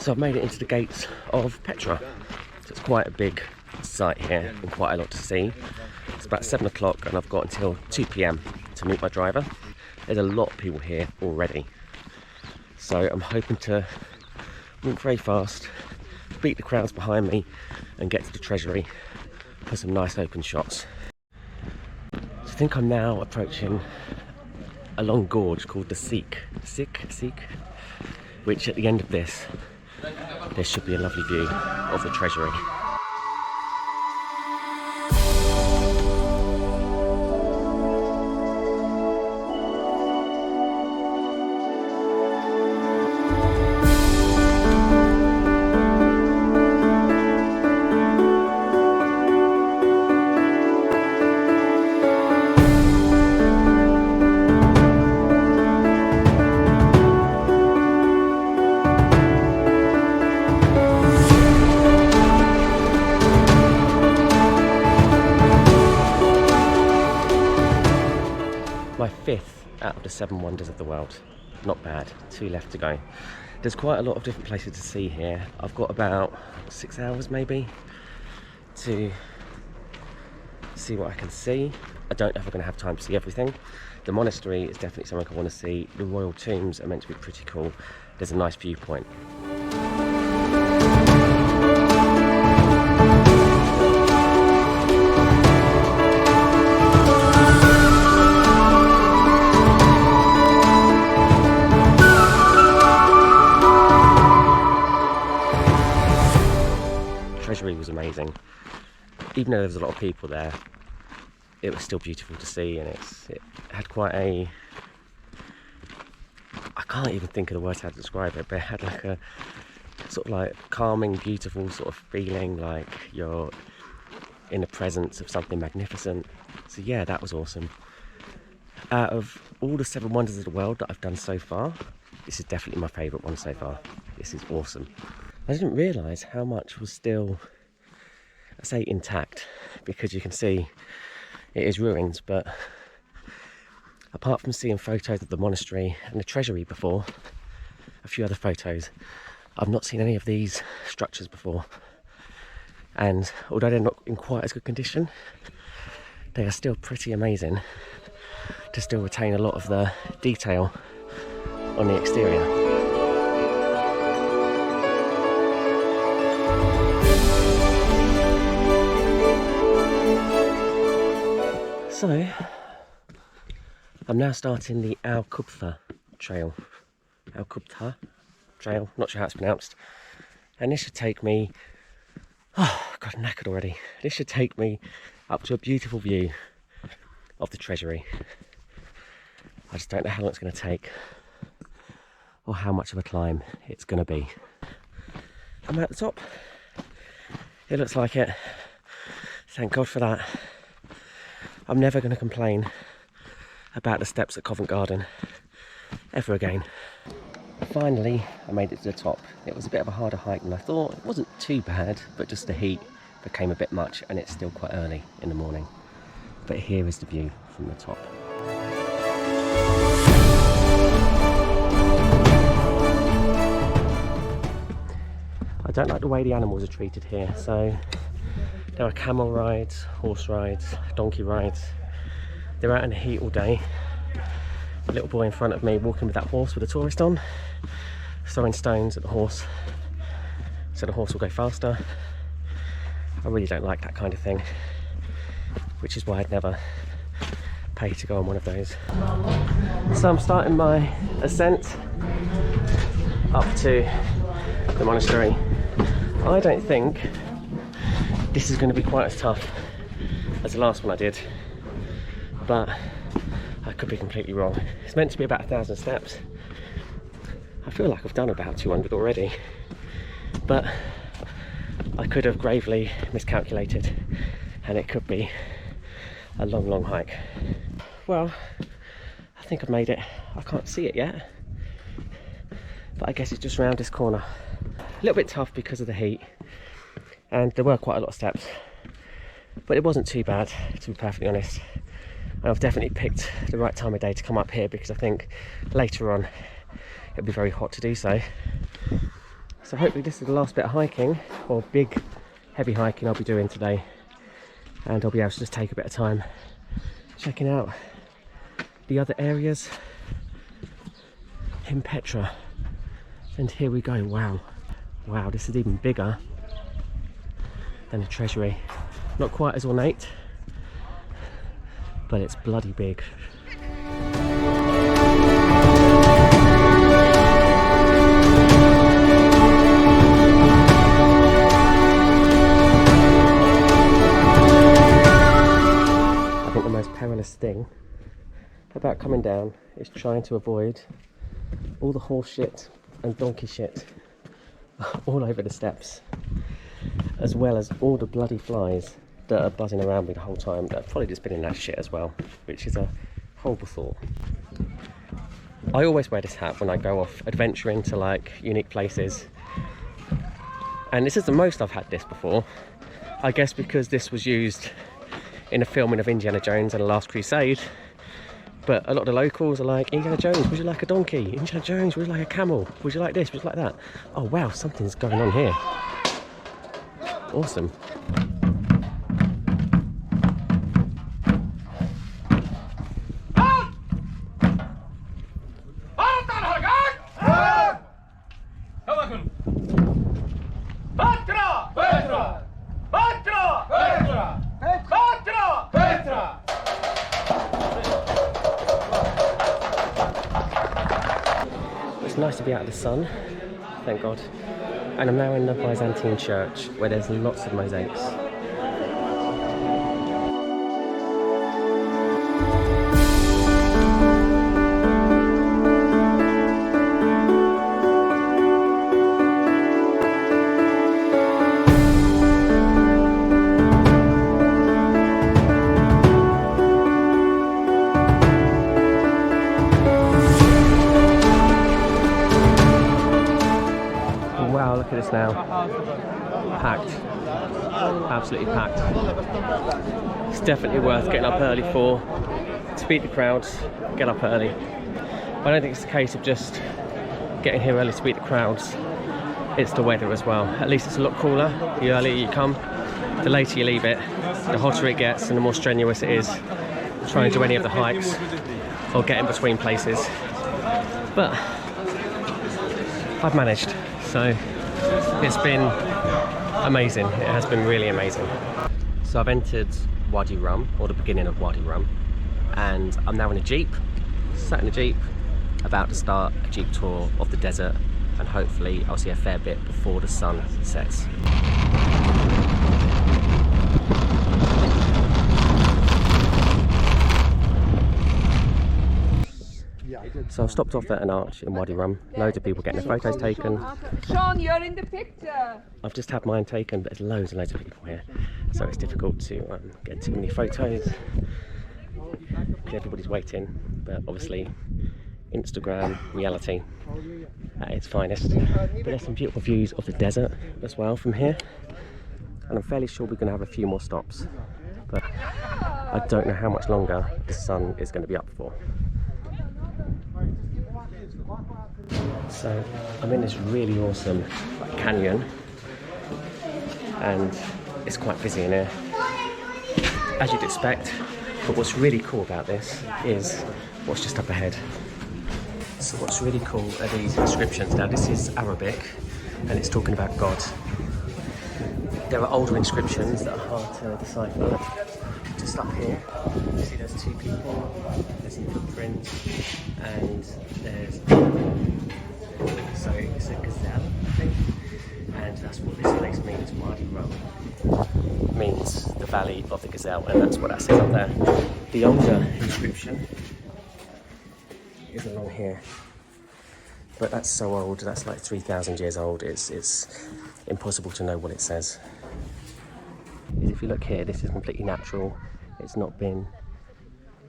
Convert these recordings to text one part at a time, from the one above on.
So I've made it into the gates of Petra. So it's quite a big site here and quite a lot to see. It's about 7 o'clock and I've got until 2 p.m. to meet my driver. There's a lot of people here already. So I'm hoping to walk very fast, beat the crowds behind me and get to the treasury for some nice open shots. So I think I'm now approaching a long gorge called the Sikh, which at the end of this, there should be a lovely view of the treasury. My 5th out of the 7 wonders of the world. Not bad, 2 left to go. There's quite a lot of different places to see here. I've got about 6 hours maybe to see what I can see. I don't know if I'm going to have time to see everything. The monastery is definitely something I want to see. The royal tombs are meant to be pretty cool. There's a nice viewpoint. Treasury was amazing. Even though there was a lot of people there, it was still beautiful to see, and it had quite a, I can't even think of the words how to describe it, but it had like a sort of like calming, beautiful sort of feeling, like you're in the presence of something magnificent. So yeah, that was awesome. Out of all the 7 wonders of the world that I've done so far, this is definitely my favourite one so far. This is awesome. I didn't realise how much was still, I say intact, because you can see it is ruins, but apart from seeing photos of the monastery and the treasury before, a few other photos, I've not seen any of these structures before. And although they're not in quite as good condition, they are still pretty amazing to still retain a lot of the detail on the exterior. So, I'm now starting the Al-Kubtha trail. Al-Kubtha trail, not sure how it's pronounced. And this should take me, oh God, I'm knackered already. This should take me up to a beautiful view of the treasury. I just don't know how long it's going to take or how much of a climb it's going to be. I'm at the top. It looks like it. Thank God for that. I'm never going to complain about the steps at Covent Garden ever again. Finally, I made it to the top. It was a bit of a harder hike than I thought. It wasn't too bad, but just the heat became a bit much, and it's still quite early in the morning. But here is the view from the top. I don't like the way the animals are treated here, so there are camel rides, horse rides, donkey rides. They're out in the heat all day. A little boy in front of me walking with that horse with a tourist on, throwing stones at the horse so the horse will go faster. I really don't like that kind of thing, which is why I'd never pay to go on one of those. So I'm starting my ascent up to the monastery. I don't think this is going to be quite as tough as the last one I did, but I could be completely wrong. It's meant to be about 1,000 steps. I feel like I've done about 200 already, but I could have gravely miscalculated, and it could be a long hike. Well, I think I've made it. I can't see it yet, but I guess it's just round this corner. A little bit tough because of the heat, and there were quite a lot of steps, but it wasn't too bad, to be perfectly honest. And I've definitely picked the right time of day to come up here, because I think later on it'll be very hot to do so. So hopefully this is the last bit of hiking, or big heavy hiking I'll be doing today, and I'll be able to just take a bit of time checking out the other areas in Petra. And here we go. Wow, this is even bigger than the treasury. Not quite as ornate, but it's bloody big. I think the most perilous thing about coming down is trying to avoid all the horse shit and donkey shit all over the steps, as well as all the bloody flies that are buzzing around me the whole time, that have probably just been in that shit as well, which is a horrible thought. I always wear this hat when I go off adventuring to like unique places, and this is the most I've had this before, I guess because this was used in a filming of Indiana Jones and the Last Crusade. But a lot of the locals are like, Indiana Jones, would you like a donkey? Indiana Jones, would you like a camel? Would you like this? Would you like that? Oh wow, something's going on here. Awesome. Petra! Petra! Petra! Petra! Petra! Petra! It's nice to be out of the sun, thank God. And I'm now in the Byzantine church where there's lots of mosaics. Wow, look at this now. Packed. Absolutely packed. It's definitely worth getting up early for. To beat the crowds, get up early. But I don't think it's a case of just getting here early to beat the crowds. It's the weather as well. At least it's a lot cooler. The earlier you come, the later you leave it, the hotter it gets and the more strenuous it is trying to do any of the hikes or get in between places. But I've managed. So it's been amazing. It has been really amazing. So I've entered Wadi Rum, or the beginning of Wadi Rum, and I'm now in a Jeep, sat in a Jeep, about to start a Jeep tour of the desert, and hopefully I'll see a fair bit before the sun sets. So I've stopped off at an arch in Wadi Rum. Loads of people getting their photos taken. Sean, you're in the picture. I've just had mine taken, but there's loads and loads of people here, so it's difficult to get too many photos because everybody's waiting. But obviously, Instagram reality at its finest. But there's some beautiful views of the desert as well from here, and I'm fairly sure we're going to have a few more stops. But I don't know how much longer the sun is going to be up for. So I'm in this really awesome canyon, and it's quite busy in here, as you'd expect. But what's really cool about this is what's just up ahead. So what's really cool are these inscriptions. Now this is Arabic, and it's talking about God. There are older inscriptions that are hard to decipher. Just up here, you see there's two people, there's a footprint, and there's, so it's a gazelle, I think, and that's what this place means. Wadi Rum means the valley of the gazelle, and that's what that says up there. The older inscription is along here, but that's so old, that's like 3,000 years old, it's impossible to know what it says. If you look here, this is completely natural. It's not been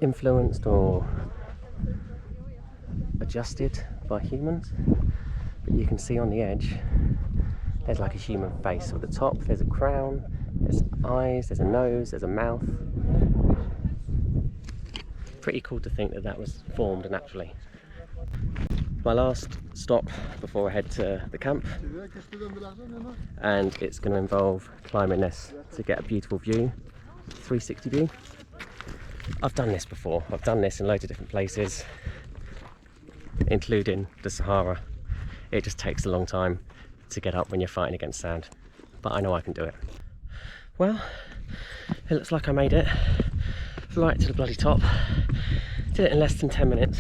influenced or adjusted by humans, but you can see on the edge there's like a human face. So at the top there's a crown, there's eyes, there's a nose, there's a mouth. Pretty cool to think that that was formed naturally. my last stop before I head to the camp, and it's going to involve climbing this to get a beautiful view, 360 view. I've done this before. I've done this in loads of different places, including the Sahara. It just takes a long time to get up when you're fighting against sand, but I know I can do it. Well, it looks like I made it right to the bloody top. Did it in less than 10 minutes.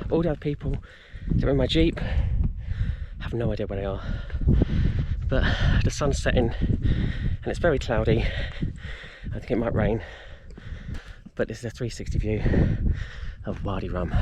All the other people that were in my Jeep have no idea where they are, but the sun's setting and it's very cloudy. I think it might rain, but this is a 360 view of Wadi Rum.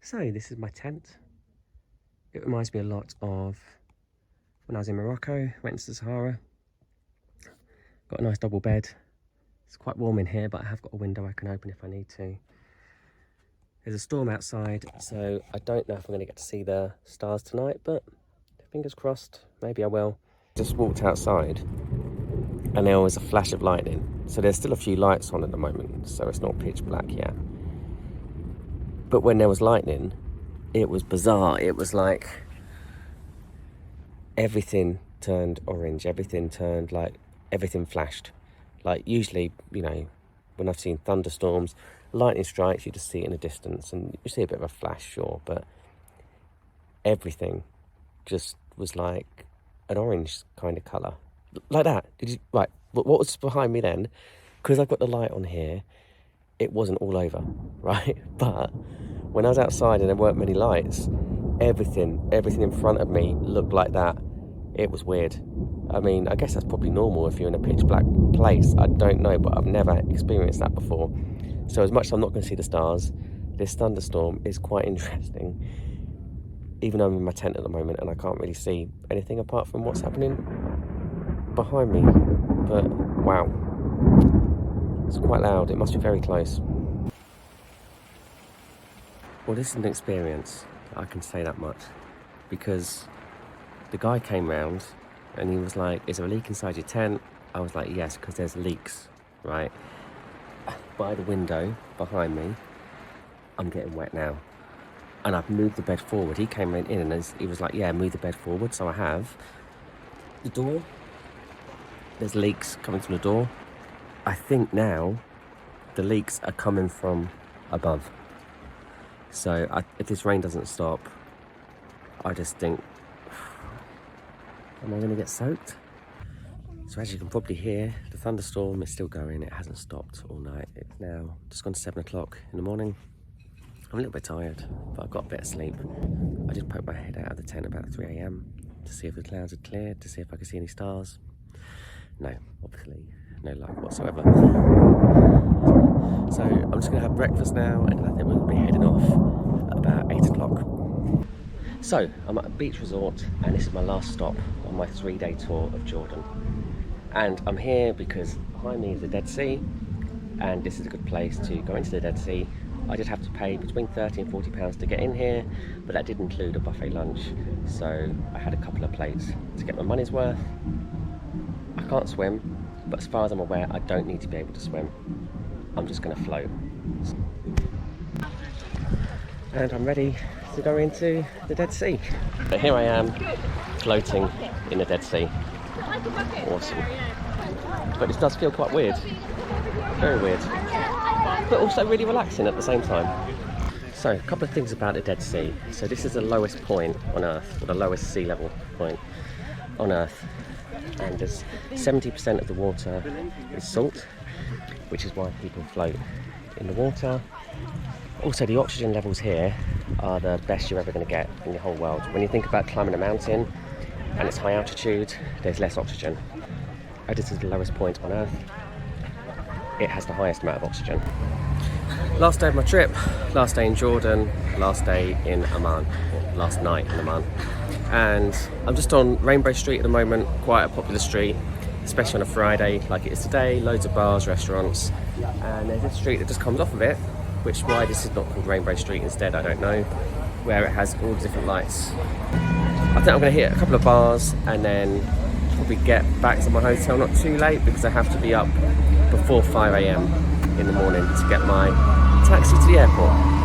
So this is my tent. It reminds me a lot of when I was in Morocco, went to the Sahara. Got a nice double bed. It's quite warm in here, but I have got a window I can open if I need to. There's a storm outside, so I don't know if I'm going to get to see the stars tonight, but fingers crossed, maybe I will. Just walked outside and there was a flash of lightning. So there's still a few lights on at the moment, so it's not pitch black yet. But when there was lightning, it was bizarre. It was like everything turned orange, everything turned like, everything flashed. Like usually, you know, when I've seen thunderstorms, lightning strikes, you just see it in the distance and you see a bit of a flash, sure, but everything just was like an orange kind of colour. Like that. Did you, right, what was behind me then? Because I've got the light on here, it wasn't all over, right? But when I was outside and there weren't many lights, everything in front of me looked like that. It was weird. I mean, I guess that's probably normal if you're in a pitch black place. I don't know, but I've never experienced that before. So as much as I'm not going to see the stars, this thunderstorm is quite interesting. Even though I'm in my tent at the moment and I can't really see anything apart from what's happening behind me. But wow, it's quite loud. It must be very close. Well, this is an experience, I can say that much, because the guy came round and he was like, is there a leak inside your tent? I was like, yes, because there's leaks, right? By the window behind me, I'm getting wet now. And I've moved the bed forward. He came in and he was like, yeah, move the bed forward. So I have. The door, there's leaks coming from the door. I think now the leaks are coming from above. So if this rain doesn't stop, I just think, am I going to get soaked? So as you can probably hear, the thunderstorm is still going. It hasn't stopped all night. It's now just gone to 7 o'clock in the morning. I'm a little bit tired, but I've got a bit of sleep. I did poke my head out of the tent about 3 AM to see if the clouds had cleared, to see if I could see any stars. No, obviously, no light whatsoever. So I'm just gonna have breakfast now, and I think we're gonna be heading off at about 8 o'clock. So I'm at a beach resort, and this is my last stop on my 3-day tour of Jordan. And I'm here because behind me is the Dead Sea, and this is a good place to go into the Dead Sea. I did have to pay between £30 and £40 to get in here, but that did include a buffet lunch. So I had a couple of plates to get my money's worth. I can't swim, but as far as I'm aware, I don't need to be able to swim. I'm just gonna float. And I'm ready to go into the Dead Sea. But here I am, floating in the Dead Sea. Awesome. But this does feel quite weird. Very weird. But also really relaxing at the same time. So, a couple of things about the Dead Sea. So this is the lowest point on Earth, or the lowest sea level point on Earth. And there's 70% of the water is salt, which is why people float in the water. Also, the oxygen levels here are the best you're ever going to get in the whole world. When you think about climbing a mountain and it's high altitude, there's less oxygen. This is the lowest point on Earth. it has the highest amount of oxygen. Last day of my trip, last day in Jordan, last day in Amman, or last night in Amman. And I'm just on Rainbow Street at the moment, quite a popular street, especially on a Friday like it is today. Loads of bars, restaurants, and there's a street that just comes off of it, which why this is not called Rainbow Street instead, I don't know, where it has all the different lights. I think I'm going to hit a couple of bars and then probably get back to my hotel not too late, because I have to be up before 5 AM in the morning to get my taxi to the airport.